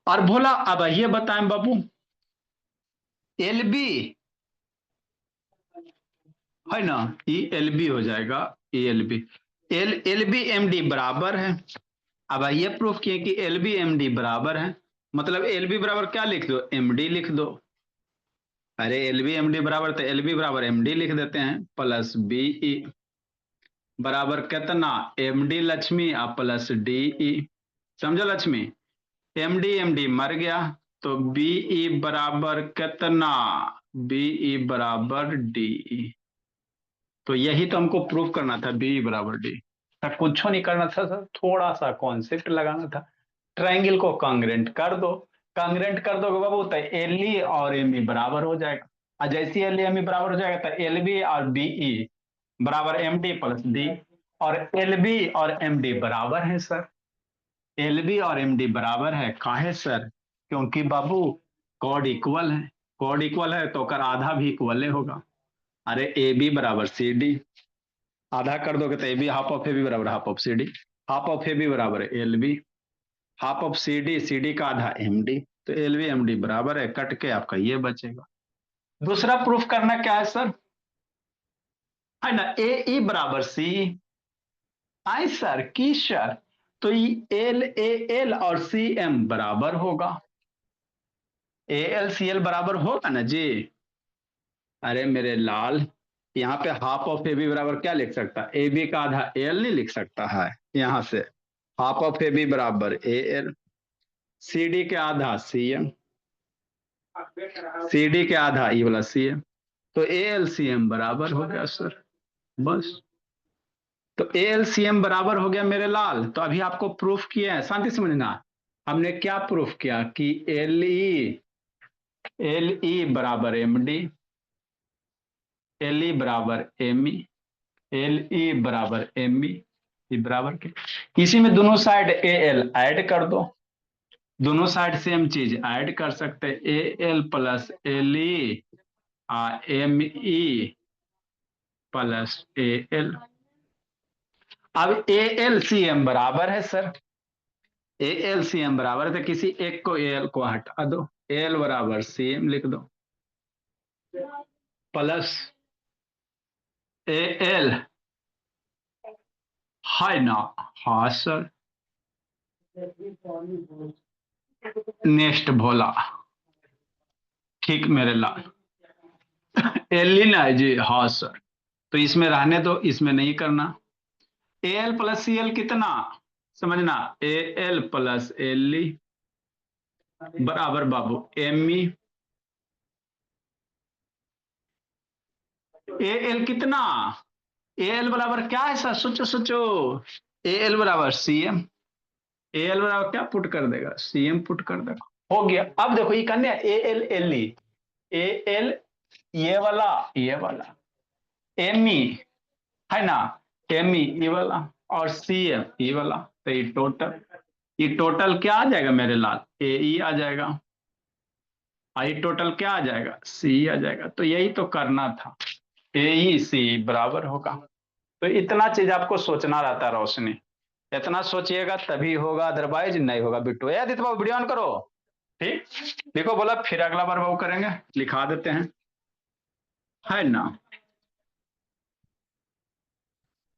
और भोला अब ये बताएं बाबू, एल बी है ना, ई एल बी हो जाएगा, ई L B, L B M D बराबर है। अब ये प्रूफ किए कि एल बी एम डी बराबर है, मतलब एल बी बराबर क्या लिख दो? एम डी लिख दो। अरे एल बी एम डी बराबर, तो एल बी बराबर एम डी लिख देते हैं, प्लस बी ई बराबर कितना? एम डी लक्ष्मी और प्लस डी ई। समझो लक्ष्मी? एम डी मर गया, तो बी ई बराबर कितना? बी ई बराबर डी ई। तो यही तो हमको प्रूफ करना था, बी ई बराबर डी। कुछ नहीं करना था सर, थोड़ा सा कॉन्सेप्ट लगाना था। ट्राइंगल को कांग्रेंट कर दो, कांग्रेंट कर दोगे बाबू तो एल ई और एम ई बराबर हो जाएगा। और जैसे एल ई एम ई बराबर हो जाएगा, तो एल बी और बी ई बराबर एम डी प्लस डी, और एल बी और एम डी बराबर है सर। एल बी और एम डी बराबर है, काहे सर? क्योंकि बाबू कॉड इक्वल है, कॉड इक्वल है तो कर आधा भी इक्वल होगा। अरे ए बी बराबर सी डी, आधा कर दोगे तो A B half of A B बराबर half of C D, half of A B बराबर L B, half of C D का आधा एम डी, तो एल बी एम डी बराबर है, कट के आपका ये बचेगा। दूसरा प्रूफ करना क्या है सर? है ना, ए ई बराबर सी। आई सर की सर, तो एल ए एल और सी एम बराबर होगा, ए एल सी एल बराबर होगा ना जी। अरे मेरे लाल, यहाँ पे हाफ ऑफ ए बी बराबर क्या लिख सकता है? ए बी का आधा एल नहीं लिख सकता है? यहां से हाफ ऑफ ए बी बराबर ए एल, सी डी के आधा सी एम, सी डी के आधा ई वाला सी एम, तो ए एल सी एम बराबर हो गया सर, बस। तो ए एल सी एम बराबर हो गया मेरे लाल। तो अभी आपको प्रूफ किया है, शांति समझना, हमने क्या प्रूफ किया कि एल ई बराबर एम डी, एल ई बराबर एम ई, एल ई बराबर एम ई बराबर के, इसी में दोनों साइड ए एल ऐड कर दो, दोनों साइड सेम चीज ऐड कर सकते हैं, A L plus L E M E plus A L. अब ए एल सी एम बराबर है sir, A L C M बराबर है, तो किसी एक को ए एल को हटा दो, ए एल बराबर सी एम लिख दो, प्लस ए एल, है ना? हाँ सर। नेक्स्ट भोला, ठीक मेरे लाल, एल ना है जी? हाँ सर। तो इसमें रहने दो, इसमें नहीं करना। A L plus C L कितना? समझना, A L plus L E बराबर बाबू एम ई, ए एल कितना? ए एल बराबर क्या है सर? सोचो सोचो, ए एल बराबर सी एम, ए एल बराबर क्या पुट कर देगा? सी एम पुट कर देगा, हो गया। अब देखो ये करने A L L E, A L ये वाला एम ई, है ना, एम ई ये वाला, और सी एम ये वाला, तो ये टोटल क्या आ जाएगा मेरे लाल, ए ई आ जाएगा। आई टोटल क्या आ जाएगा, सी आ जाएगा। तो यही तो करना था, ए ई सी बराबर होगा। तो इतना चीज आपको सोचना रहता है रोशनी, इतना सोचिएगा तभी होगा, अदरवाइज नहीं होगा। बिट्टू याद इतना वीडियो ऑन करो। ठीक, देखो बोला फिर अगला बार वो करेंगे, लिखा देते हैं, है ना।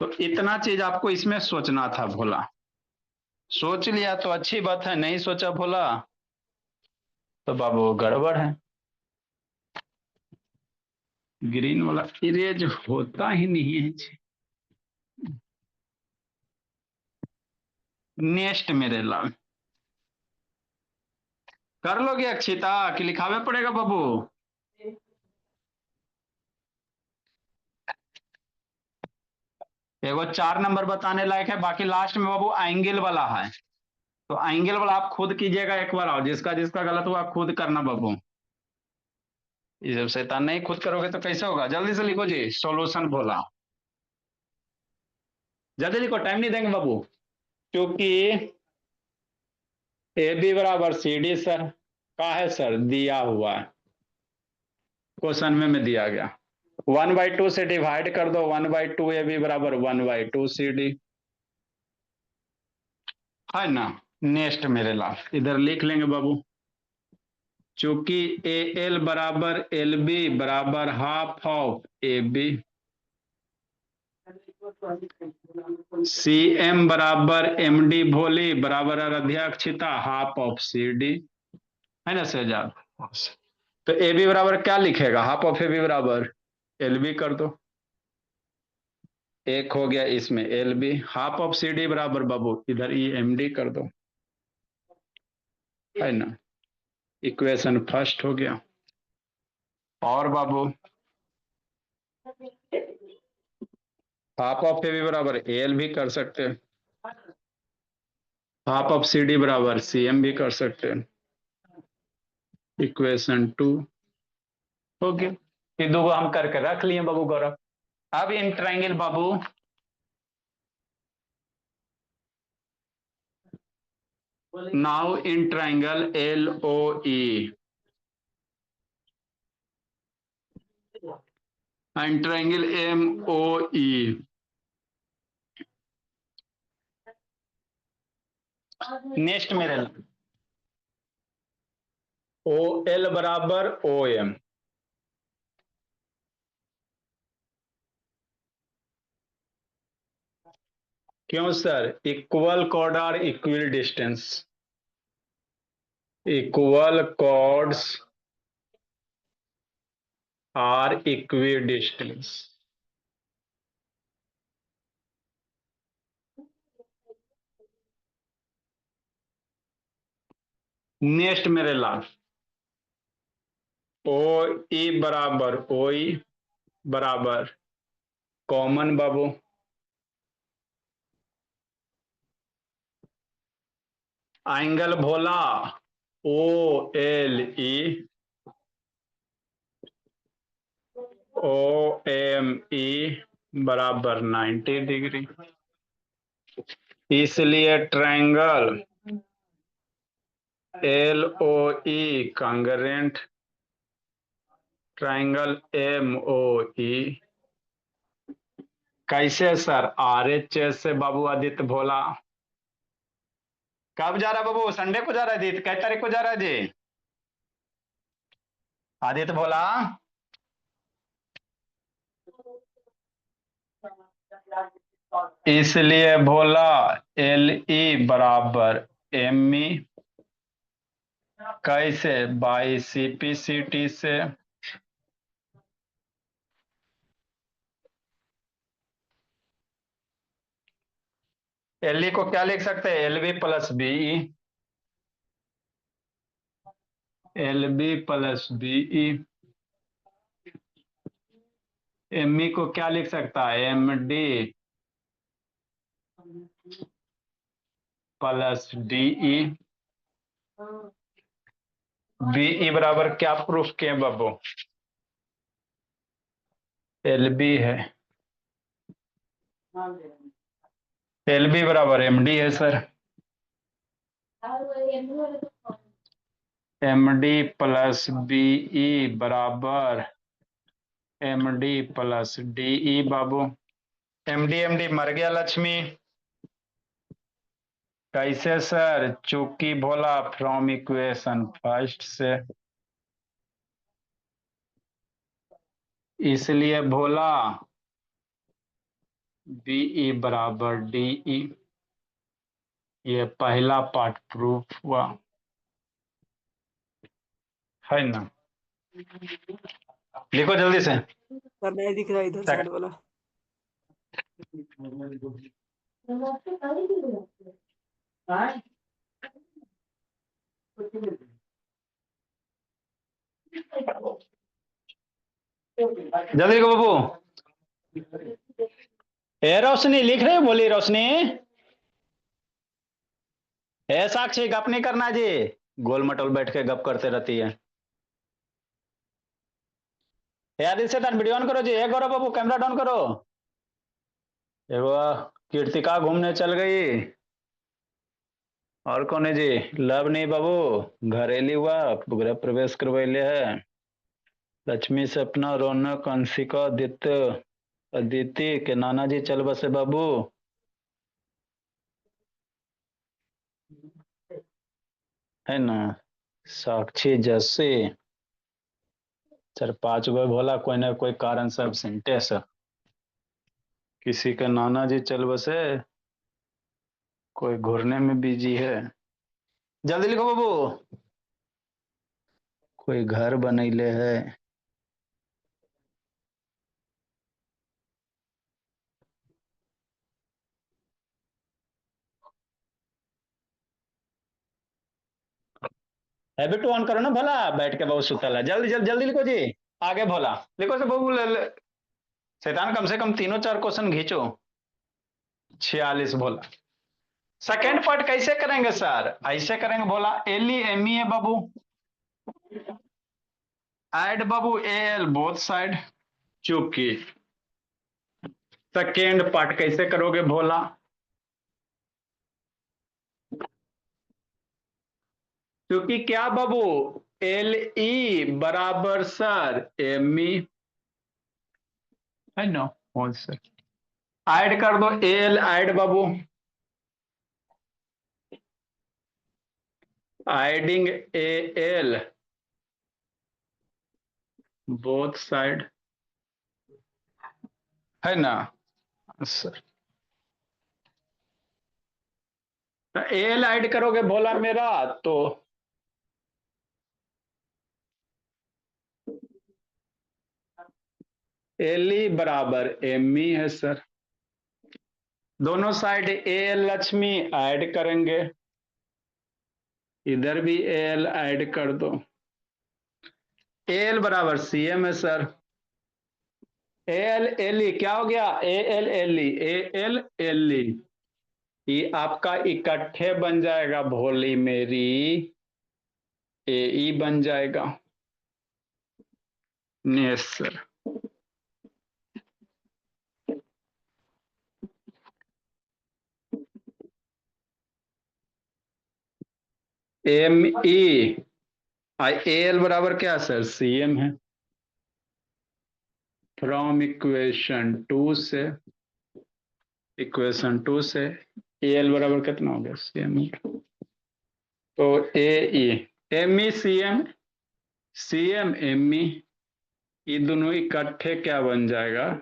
तो इतना चीज आपको इसमें सोचना था भोला, सोच लिया तो अच्छी बात है, नहीं सोचा भोला तो बाबू गड़बड़ है। ग्रीन वाला इरेज होता ही नहीं है। नेक्स्ट मेरे लाल, कर लोगे अक्षिता कि लिखावे पड़ेगा बाबू। एगो 4 नंबर बताने लायक है, बाकी लास्ट में बाबू एंगल वाला है। तो एंगल वाला आप खुद कीजिएगा एक बार, और जिसका जिसका गलत हुआ खुद करना बाबू। ये जब शैतान नहीं खुद करोगे तो कैसे होगा। जल्दी से लिखो जी, सॉल्यूशन बोला, जल्दी लिखो, टाइम नहीं देंगे बाबू। क्योंकि ए बी बराबर सी डी सर का है सर, दिया हुआ है क्वेश्चन में दिया गया। 1/2 से डिवाइड कर दो, 1/2 ए बी बराबर 1/2 सी डी, है ना। नेक्स्ट मेरे लाल इधर लिख लेंगे बाबू, चूंकि ए एल बराबर एल बी बराबर half of A B, C M बराबर एम डी भोली बराबर Aaradhya Akshita half of C D, है ना शहजाद। तो ए बी बराबर क्या लिखेगा, हाफ ऑफ ए बी बराबर एल बी कर दो, एक हो गया इसमें L B, half of C D बराबर बाबू इधर ई एम डी कर दो, है ना। इक्वेशन फर्स्ट हो गया। और बाबू हाफ ऑफ ए बी बराबर एल भी कर सकते हैं, हाफ ऑफ सी डी बराबर सी एम भी कर सकते हैं। इक्वेशन 2 हो गया। ये दो हम करके रख लिए बाबू गौरव। अब इन ट्रायंगल बाबू now in triangle L O E and triangle M O E, next मेरे ओ एल बराबर ओ एम, क्यों sir, equal chord are equal distance, equal chords are equal distance. Next मेरे लाल ओ ई बराबर O E बराबर common बाबू angle Bhola O L E O M E बराबर 90 degree, इसलिए triangle L O E congruent triangle M O E. कैसे sir, R H S से बाबू आदित्य भोला। कब जा रहा है बाबू, संडे को जा रहा है आदित्य, कै तारीख को जा रहा है जी आदित्य भोला। इसलिए भोला एल ई बराबर एम ई, कैसे, by C P C T से। एल ई को क्या लिख सकते हैं, L B plus B E, L B plus B E. M E को क्या लिख सकता है, M D plus D E. B E बराबर क्या प्रूफ किए बाबू, एल बी है, एल बी बराबर एम डी है sir, M D plus B E बराबर M D plus D E बाबू। एम डी मर गया लक्ष्मी। कैसे सर? चूंकि बोला फ्रॉम इक्वेशन फर्स्ट से, इसलिए बोला बीई बराबर डीई। ये पहला पार्ट प्रूफ हुआ, है ना? लिखो जल्दी से। सर नहीं दिख रहा इधर साइड वाला। जल्दी लिखो बाबू। ए रोशनी लिख रहे हो? बोली रोशनी। ए साक्षी गप नहीं करना जी, गोल मटोल बैठ के गप करते रहती है। आदिल से वीडियो ऑन करो जी। ए गौरव बाबू कैमरा डाउन करो। वाह, कीर्तिका घूमने चल गई। और कौन है जी? लव नहीं बाबू, घरेली हुआ गृह प्रवेश करवैले है। लक्ष्मी सपना रौनक अंशिका आदित्य अदिति के नाना जी चल बसे बाबू। है ना? साक्षी जैसे चार पांच गो भोला, कोई ना कोई कारण से एबसेंट है सर। किसी का नाना जी चल बसे, कोई घूरने में बिजी है। जल्दी लिखो बाबू। कोई घर बनैले है। हैबिट ऑन करो ना भला, बैठ के बहुत सुतल है। जल्दी जल्दी जल्दी लिखो जी। आगे भोला लिखो से बाबू। शैतान कम से कम तीनों चार क्वेश्चन खींचो। 46 भोला। सेकेंड पार्ट कैसे करेंगे सर? ऐसे करेंगे भोला, एल ई एम ई है बाबू, ऐड बाबू ए एल बोथ साइड। चूंकि सेकेंड पार्ट कैसे करोगे भोला? क्योंकि क्या बाबू, एल ई बराबर सर एम ई है ना, होल सर। ऐड कर दो एल, ऐड बाबू, एडिंग ए एल बोथ साइड, है ना सर? एल ऐड करोगे भोला मेरा तो एल ई बराबर एम ई है सर। दोनों साइड एल लक्ष्मी ऐड करेंगे, इधर भी एल ऐड कर दो। एल बराबर सी एम है सर। एल एल ई क्या हो गया? A L L E, A L L E, ये आपका इकट्ठे बन जाएगा भोली मेरी, ए ई बन जाएगा। Yes sir. M E L बराबर क्या सर? सी एम है। फ्रॉम इक्वेशन 2 से, इक्वेशन 2 से एल बराबर कितना हो गया? C M. तो A E M E C M, C M M E, ये दोनों इकट्ठे क्या बन जाएगा?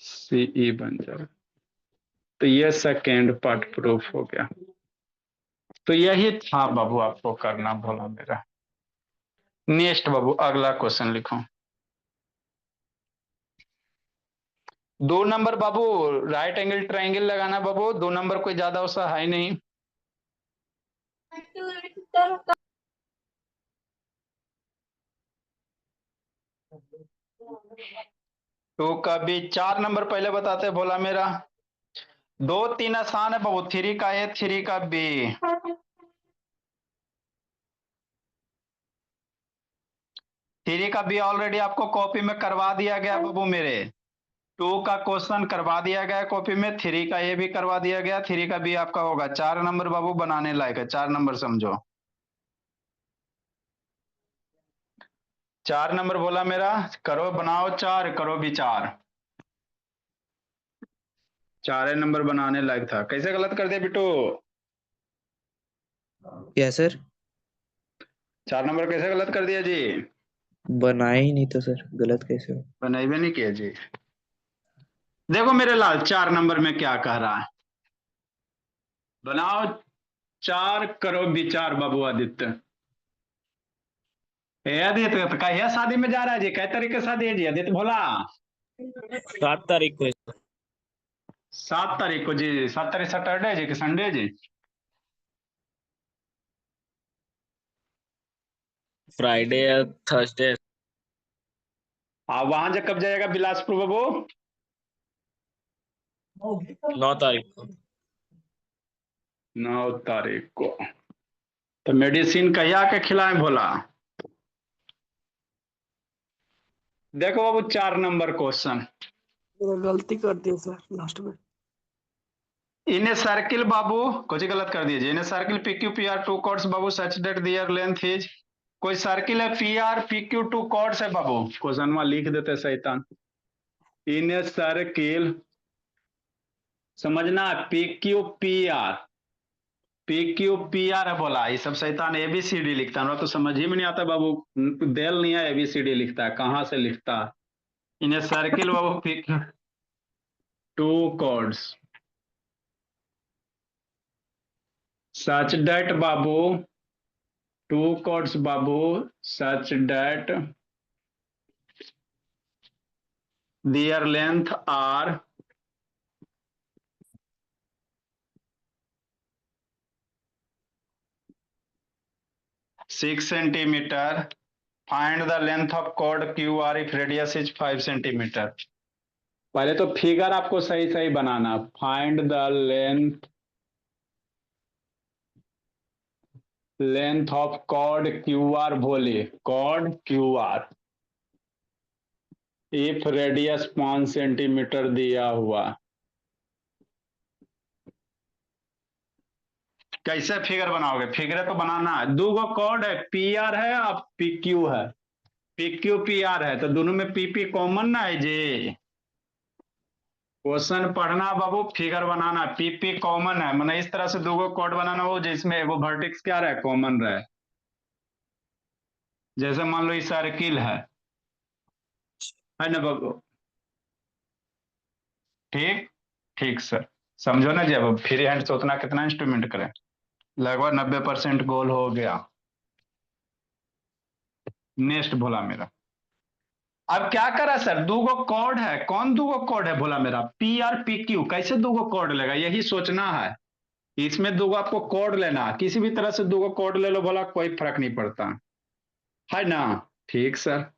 सी ई बन जाएगा। तो ये सेकेंड पार्ट प्रूफ हो गया। तो यही था बाबू आपको करना भोला मेरा। नेक्स्ट बाबू अगला क्वेश्चन लिखो। 2 नंबर बाबू, राइट एंगल ट्राइंगल लगाना बाबू। 2 नंबर कोई ज्यादा वैसा है नहीं। तो कभी 4 नंबर पहले बताते भोला मेरा। 2 3 आसान है बाबू, 3 का ए 3 का बी। थ्री का बी ऑलरेडी आपको कॉपी में करवा दिया गया बाबू मेरे। 2 का क्वेश्चन करवा दिया गया कॉपी में, 3 का ये भी करवा दिया गया, 3 का भी आपका होगा। 4 नंबर बाबू बनाने लायक है, 4 नंबर समझो। 4 नंबर बोला मेरा, करो बनाओ 4, करो विचार। 4 नंबर बनाने लायक था, कैसे गलत कर दिया बिट्टू? क्या सर? 4 नंबर कैसे गलत कर दिया जी? बनाया ही नहीं तो सर, गलत कैसे हो? बनाई भी नहीं किया जी। देखो मेरे लाल, 4 नंबर में क्या कह रहा है, बनाओ 4, करो विचार बाबू आदित्य। आदित्य तो कहिया शादी में जा रहा है जी? कै तारीख की शादी है जी आदित्य भोला? 7 तारीख को। 7 तारीख को जी। 7 तारीख सैटरडे है जी कि संडे है जी? फ्राइडे या थर्सडे। वहां से कब जाएगा बिलासपुर बाबू? 9 तारीख को। 9 तारीख को। तो मेडिसिन कहिया के खिलाएं भोला? देखो बाबू 4 नंबर क्वेश्चन। गलती कर दी सर लास्ट में। इन ए सर्किल बाबू, कुछ गलत कर दीजिए। In a circle P Q P R 2 chords बाबू such that their length is, कोई सर्किल है P R P Q 2 chords है बाबू, क्वेश्चन में लिख देते शैतान। इन ए सर्किल, समझना P Q P R, P Q P R है बोला, ये सब शैतान एबीसीडी लिखता है, तो समझ ही में नहीं आता बाबू। देल नहीं है, एबीसीडी लिखता है, कहां से लिखता है? इन ए सर्किल बाबू P Q 2 chords such that बाबू, 2 chords बाबू, such that their length are 6 centimeter. Find the length of chord QR if radius is 5 centimeter. पहले तो फिगर आपको सही सही बनाना। Find the length of chord QR बोले, chord QR if radius 5 centimetre दिया हुआ। कैसे फिगर बनाओगे? फिगर तो बनाना है, 2 गो कॉर्ड है, पी आर है और पी क्यू है। पी क्यू पी आर है तो दोनों में पीपी कॉमन ना है जी। क्वेश्चन पढ़ना बाबू, फिगर बनाना, पीपी कॉमन है, मतलब इस तरह से 2 गो कॉर्ड बनाना हो जिसमें एगो वर्टेक्स क्या रहे, कॉमन रहे। जैसे मान लो ये सर्किल है ना बाबू? ठीक ठीक सर, समझो ना जी। अब फ्री हैंड से उतना कितना इंस्ट्रूमेंट करें, लगभग 90% गोल हो गया। नेक्स्ट भोला मेरा, अब क्या करा सर? 2 गो कॉर्ड है, कौन 2 गो कॉर्ड है भोला मेरा? पी आर पी क्यू, कैसे 2 गो कॉर्ड लेगा यही सोचना है। इसमें 2 गो आपको कॉर्ड लेना, किसी भी तरह से 2 गो कॉर्ड ले लो भोला, कोई फर्क नहीं पड़ता है ना? ठीक सर,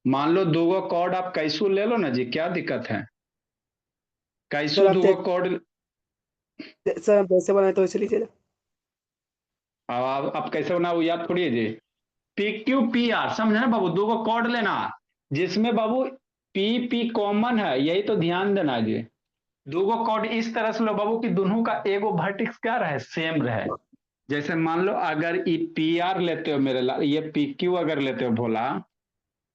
मान लो 2 गो कॉर्ड आप कैसू ले लो ना जी, क्या दिक्कत है? कैसू सर 2 गो कॉर्ड, सर हम पैसे बनाए तो इसे लीजिए। आप कैसे बनाओ याद थोड़ी जी। पी क्यू पी आर, समझे ना बाबू? 2 गो कॉर्ड लेना जिसमें बाबू पी पी कॉमन है, यही तो ध्यान देना जी। 2 गो कॉर्ड इस तरह से लो बाबू कि दोनों का एगो वर्टेक्स क्या रहे, सेम रहे। जैसे मान लो अगर ये पी आर लेते हो मेरे लाल, ये पी क्यू अगर लेते हो भोला,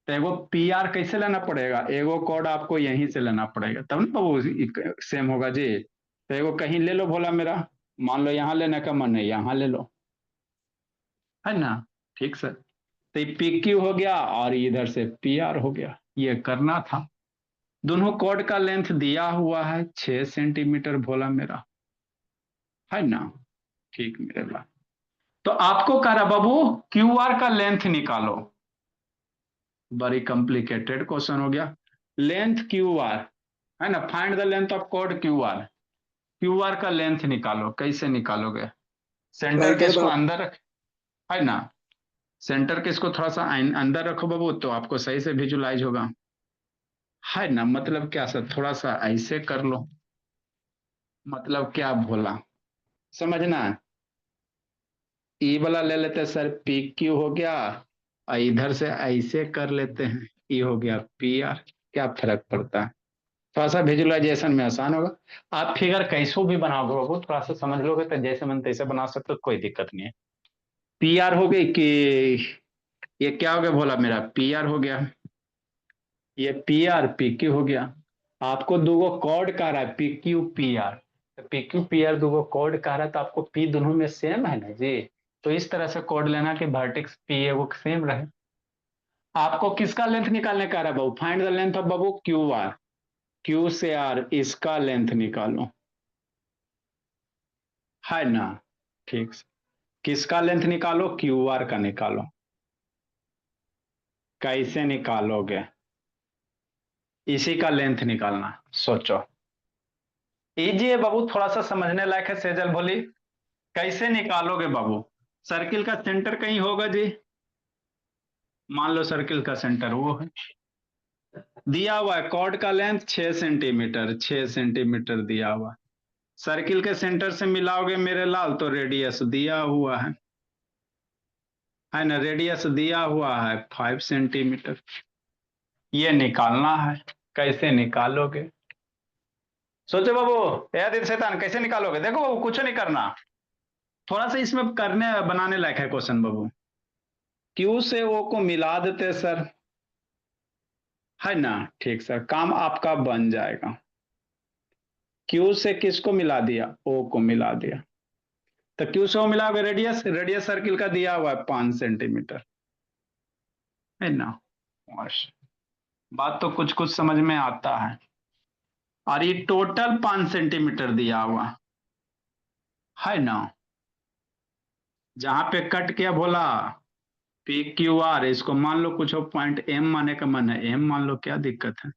तो एगो पी आर कैसे लेना पड़ेगा? एगो कॉर्ड आपको यहीं से लेना पड़ेगा, तब ना बाबू सेम होगा जी। तो एगो कहीं ले लो भोला मेरा, मान लो यहाँ लेने का मन है, यहाँ ले लो, है ना? ठीक सर, तो ये पी क्यू हो गया और इधर से पी आर हो गया, ये करना था। दोनों कॉर्ड का लेंथ दिया हुआ है 6 सेंटीमीटर भोला मेरा, है ना? ठीक मेरे लाल, तो आपको कह रहा बाबू क्यू आर का लेंथ निकालो। बड़ी कॉम्प्लिकेटेड क्वेश्चन हो गया। लेंथ क्यू आर है ना, find the length of chord Q R. Q R का लेंथ निकालो, कैसे निकालोगे? सेंटर के इसको अंदर रख, है ना? सेंटर के इसको थोड़ा सा अंदर रखो बाबू, तो आपको सही से विजुलाइज होगा, है ना? मतलब क्या सर, थोड़ा सा ऐसे कर लो, मतलब क्या भोला, समझना। ई वाला ले लेते हैं सर, पी क्यू हो गया, और इधर से ऐसे कर लेते हैं, ई हो गया पी आर, क्या फर्क पड़ता है? थोड़ा सा विजुअलाइजेशन में आसान होगा। आप फिगर कैसो भी बनाओगे बाबू, थोड़ा सा समझ लोगे तो जैसे मन तैसे बना सकते हो, कोई दिक्कत नहीं है। पी आर हो गई कि ये क्या हो गया भोला, मेरा पी आर हो गया, ये पी आर पी क्यू हो गया। आपको दूगो कॉर्ड कह रहा है पी क्यू पी आर, तो पी क्यू पी आर दूगो कॉर्ड कह रहा है, तो आपको पी दोनों में सेम है ना जी। तो इस तरह से कॉर्ड लेना कि वर्टेक्स पी है वो सेम रहे। आपको किसका लेंथ निकालने का रहा है बाबू, फाइंड द लेंथ ऑफ बाबू क्यू आर, क्यू से आर इसका लेंथ निकालो, है ना। ठीक से किसका लेंथ निकालो, क्यू आर का निकालो। कैसे निकालोगे, इसी का लेंथ निकालना, सोचो। इजी है बाबू, थोड़ा सा समझने लायक है। सेजल बोली कैसे निकालोगे बाबू, सर्किल का सेंटर कहीं होगा जी, मान लो सर्किल का सेंटर वो है, दिया हुआ है कॉर्ड का लेंथ 6 सेंटीमीटर, 6 सेंटीमीटर दिया हुआ। सर्किल के सेंटर से मिलाओगे मेरे लाल तो रेडियस दिया हुआ है ना, रेडियस दिया हुआ है 5 सेंटीमीटर। ये निकालना है, कैसे निकालोगे सोचो बाबू। याद शैतान कैसे निकालोगे, देखो बाबू कुछ नहीं करना, थोड़ा सा इसमें करने बनाने लायक है क्वेश्चन बाबू। क्यू से ओ को मिला देते सर, है ना। ठीक सर, काम आपका बन जाएगा। क्यू से किसको मिला दिया, ओ को मिला दिया, तो क्यू से ओ मिलाओगे रेडियस, रेडियस सर्किल का दिया हुआ है 5 सेंटीमीटर, है ना। बात तो कुछ कुछ समझ में आता है। और ये टोटल 5 सेंटीमीटर दिया हुआ है ना, जहां पे कट किया बोला पी क्यू आर, इसको मान लो कुछ पॉइंट एम माने का मन है, एम मान लो, क्या दिक्कत है।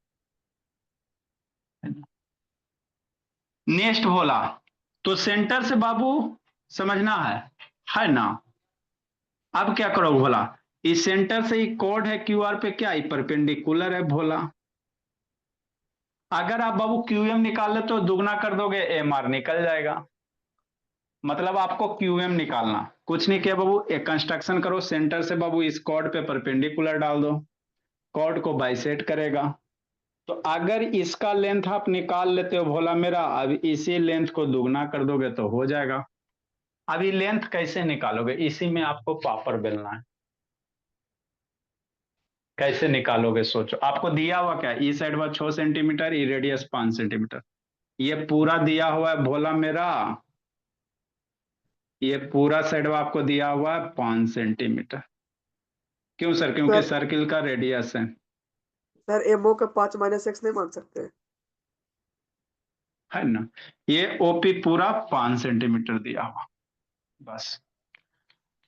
नेक्स्ट बोला तो सेंटर से बाबू समझना है ना। अब क्या करो भोला, इस सेंटर से ही कोड है क्यू आर पे, क्या परपेंडिकुलर है भोला। अगर आप बाबू क्यू एम निकाल ले तो दुगना कर दोगे, एम आर निकल जाएगा। मतलब आपको क्यू एम निकालना, कुछ नहीं किया बाबू, एक कंस्ट्रक्शन करो, सेंटर से बाबू इस कॉर्ड पे परपेंडिकुलर डाल दो, कॉर्ड को बाइसेट करेगा। तो अगर इसका लेंथ आप निकाल लेते हो भोला मेरा, अब इसी लेंथ को दुगना कर दोगे तो हो जाएगा। अभी लेंथ कैसे निकालोगे, इसी में आपको पापड़ बेलना है। कैसे निकालोगे सोचो, आपको दिया हुआ क्या, ई साइड हुआ 6 सेंटीमीटर, ई रेडियस 5 सेंटीमीटर, ये पूरा दिया हुआ है भोला मेरा, ये पूरा साइड आपको दिया हुआ है 5 सेंटीमीटर। क्यों सर, क्योंकि सर सर्किल का रेडियस सर एमओ का 5 - x नहीं मान सकते। है ना। ये ओपी पूरा 5 सेंटीमीटर दिया हुआ, बस।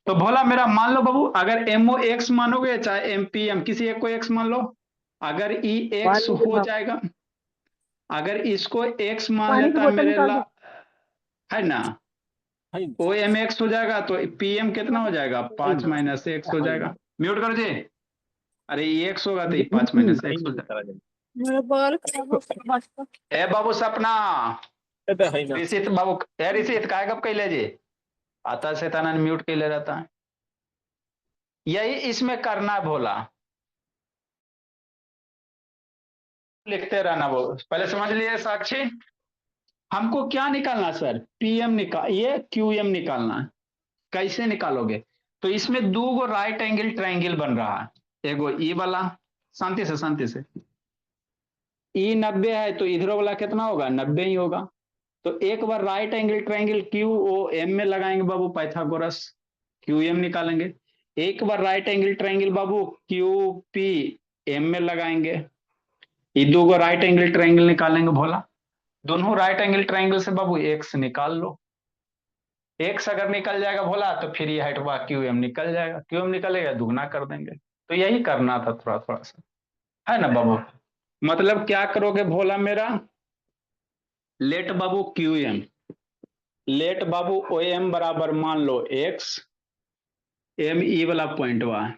तो भोला मेरा मान लो बाबू, अगर एमओ एक्स मानोगे चाहे एमपीएम, किसी एक को एक्स मान लो, अगर ई पानी एक्स की हो बोतल जाएगा, अगर इसको एक्स मान पानी की लेता है बोतल मेरे निकाल ला, दो। है ना, ओ एम एक्स हो जाएगा तो पीएम कितना हो जाएगा, 5 - एक्स हो जाएगा। म्यूट कर जी, अरे ये एक्स होगा तो ये 5 - एक्स हो जाएगा। मेरा बाल खराब हो गया। ए बाबू सपना, ऋषित बाबू, ए ऋषित काय कब कैले जी, आता शैताना ने म्यूट कैले रहता है। यही इसमें करना है भोला, लिखते रहना, वो पहले समझ लिए साक्षी। हमको क्या निकालना सर, पीएम निकाल, ये क्यूएम निकालना है। कैसे निकालोगे, तो इसमें दो गो राइट एंगल ट्रायंगल बन रहा है, एगो ई वाला, शांति से शांति से, ई 90 है तो इधर वाला कितना होगा, 90 ही होगा। तो एक बार right angle triangle Q O M में लगाएंगे बाबू, पाइथागोरस क्यू एम निकालेंगे। एक बार राइट एंगल ट्रायंगल बाबू क्यू पी एम में लगाएंगे, ये दो गो राइट एंगल ट्रायंगल निकालेंगे भोला। दोनों राइट एंगल ट्रायंगल से बाबू एक्स निकाल लो, एक्स अगर निकल जाएगा भोला तो फिर ये हाइट हुआ क्यू एम निकल जाएगा, क्यू एम निकलेगा दुगना कर देंगे। तो यही करना था थोड़ा थोड़ा सा, है ना बाबू। मतलब क्या करोगे भोला मेरा, लेट बाबू क्यू एम, लेट बाबू ओ एम बराबर मान लो एक्स, एम ई वाला पॉइंट हुआ है,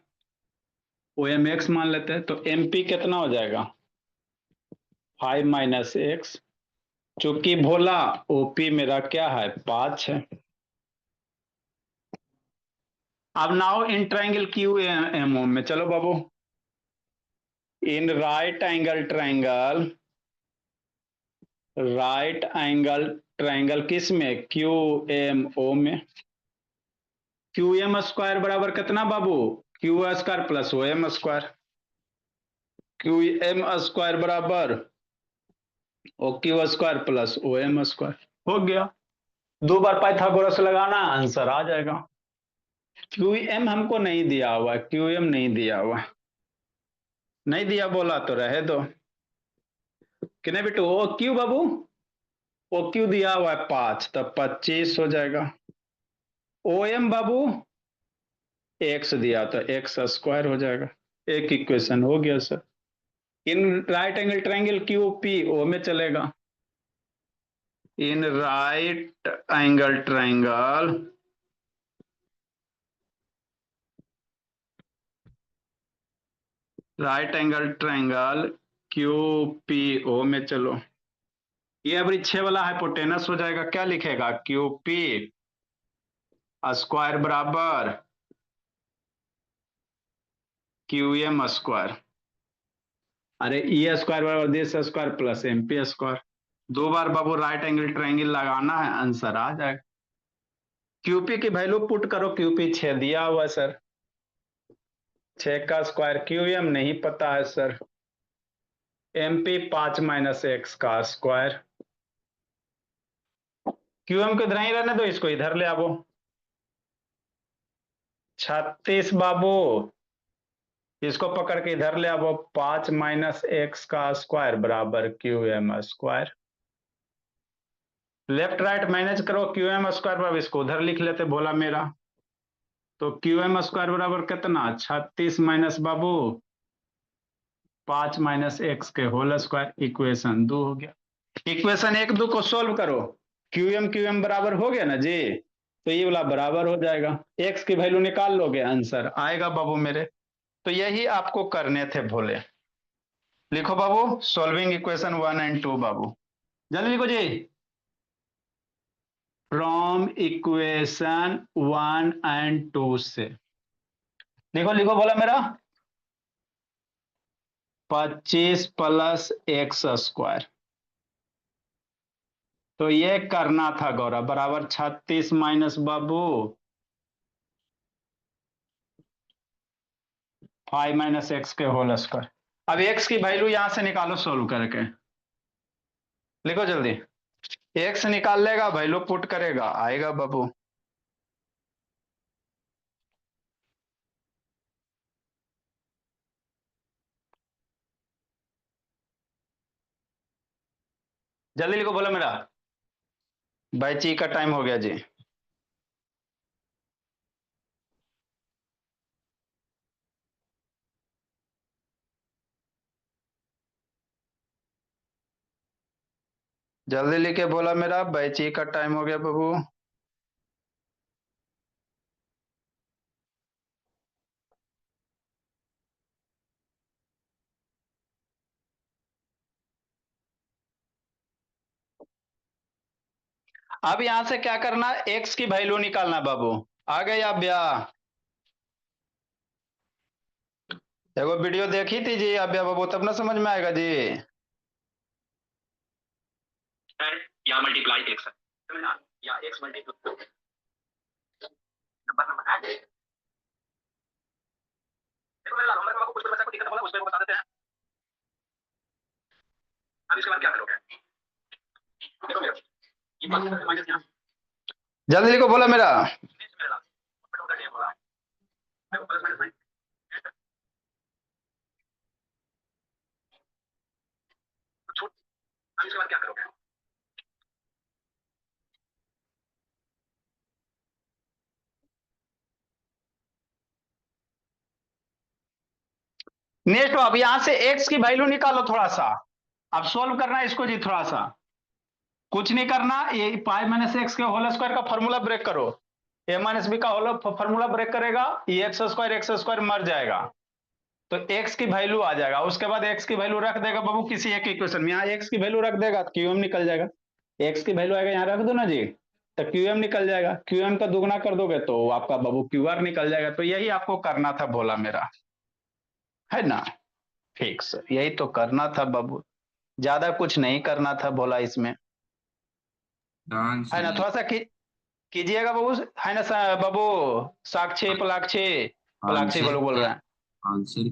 ओ एम एक्स मान लेते हैं, तो एम पी कितना हो जाएगा 5 - एक्स, चूंकि भोला ओपी मेरा क्या है 5 है। अब now in triangle Q M O में, चलो बाबू, in right angle triangle right angle triangle किस में, क्यू एम ओ में। क्यू एम स्क्वायर बराबर कितना बाबू, Q square plus O M square. Q M square बराबर O Q square plus O M square. हो गया, 2 बार पाइथागोरस लगाना, आंसर आ जाएगा। क्यू एम हमको नहीं दिया हुआ, क्यू एम नहीं दिया हुआ, नहीं दिया बोला तो रहे दो। कितने बेटू, ओ क्यू बाबू, ओ क्यू दिया हुआ है 5, तब 25 हो जाएगा। ओ एम बाबू एक्स दिया तो एक्स स्क्वायर हो जाएगा। एक इक्वेशन हो गया sir. In right angle triangle Q P O में चलेगा। In right angle triangle Q P O में चलो। ये अब 6 वाला हाइपोटेनस हो जाएगा, क्या लिखेगा, क्यू पी स्क्वायर बराबर क्यू एम स्क्वायर। अरे ई स्क्वायर बराबर this square plus M P square. 2 बार बाबू राइट एंगल ट्रायंगल लगाना है, आंसर आ जाएगा। क्यूपी की वैल्यू पुट करो, क्यूपी 6 दिया हुआ है सर, 6 का स्क्वायर। क्यू एम नहीं पता है सर, एमपी 5 माइनस एक्स का स्क्वायर। क्यू एम को इधर ही रहने दो, इसको इधर ले आओ। 36 बाबू, इसको पकड़ के इधर ले आओ, 5 माइनस एक्स का स्क्वायर बराबर Q M square. Left right manage करो, क्यू एम स्क्वायर बराबर, इसको उधर लिख लेते भोला मेरा। तो क्यू एम स्क्वायर बराबर कितना, 36 माइनस बाबू 5 माइनस एक्स के होल स्क्वायर। इक्वेशन 2 हो गया। इक्वेशन 1 2 को सोल्व करो, क्यू एम बराबर हो गया ना जी, तो ये वाला बराबर हो जाएगा। एक्स की वैल्यू निकाल लोगे, आंसर आएगा बाबू मेरे। तो यही आपको करने थे भोले। लिखो बाबू, सॉल्विंग इक्वेशन 1 एंड 2 बाबू, जल्दी लिखो जी। फ्रॉम इक्वेशन 1 एंड 2 से लिखो, लिखो बोला मेरा, 25 प्लस एक्स स्क्वायर। तो ये करना था गौरव, बराबर 36 माइनस बाबू 5 माइनस एक्स के होल स्क्वायर। अब एक्स की वैल्यू यहां से निकालो सोल्व करके, लिखो जल्दी। एक्स निकाल लेगा, वैल्यू पुट करेगा, आएगा बाबू। जल्दी लिखो बोला मेरा, बैची का टाइम हो गया जी। जल्दी लिखे बोला मेरा, बैची का टाइम हो गया बाबू। अब यहां से क्या करना, एक्स की वैल्यू निकालना बाबू। आ गए आप ब्या, देखो वीडियो देखी थी जी अभ्या बाबू, तब ना समझ में आएगा जी। या मल्टीप्लाई एक्स या एक्स मल्टीप्लाई नंबर देखो, कुछ बच्चा को दिक्कत होगा, उसको बता देते हैं। अब इसके बाद क्या करोगे, देखो मेरा ये माइनस यहाँ, जल्दी लिखो बोला मेरा। अब इसके बाद क्या करोगे, नेक्स्ट अब यहां से एक्स की वैल्यू निकालो थोड़ा सा। अब सोल्व करना है इसको जी, थोड़ा सा कुछ नहीं करना, ये 5 माइनस एक्स के होल स्क्वायर का फॉर्मूला ब्रेक करो, ए माइनस बी का होल फॉर्मूला ब्रेक करेगा, ये एक्स स्क्वायर मर जाएगा, तो एक्स की वैल्यू आ जाएगा। उसके बाद एक्स की वैल्यू रख देगा बाबू किसी एक इक्वेशन में, यहाँ एक्स की वैल्यू रख देगा तो क्यू एम निकल जाएगा। एक्स की वैल्यू आएगा यहाँ रख दो ना जी, तो क्यू एम निकल जाएगा। क्यू एम का दुगना कर दोगे तो आपका बाबू क्यू आर निकल जाएगा। तो यही आपको करना था बोला मेरा, है ना, ठीक सर, यही तो करना था बाबू। ज्यादा कुछ नहीं करना था बोला इसमें, डांस है ना? थोड़ा सा कीजिएगा बाबू, है ना बाबू? साक्षी पलाक्षी, पलाक्षी बोलो बोल रहे हैं। आंसर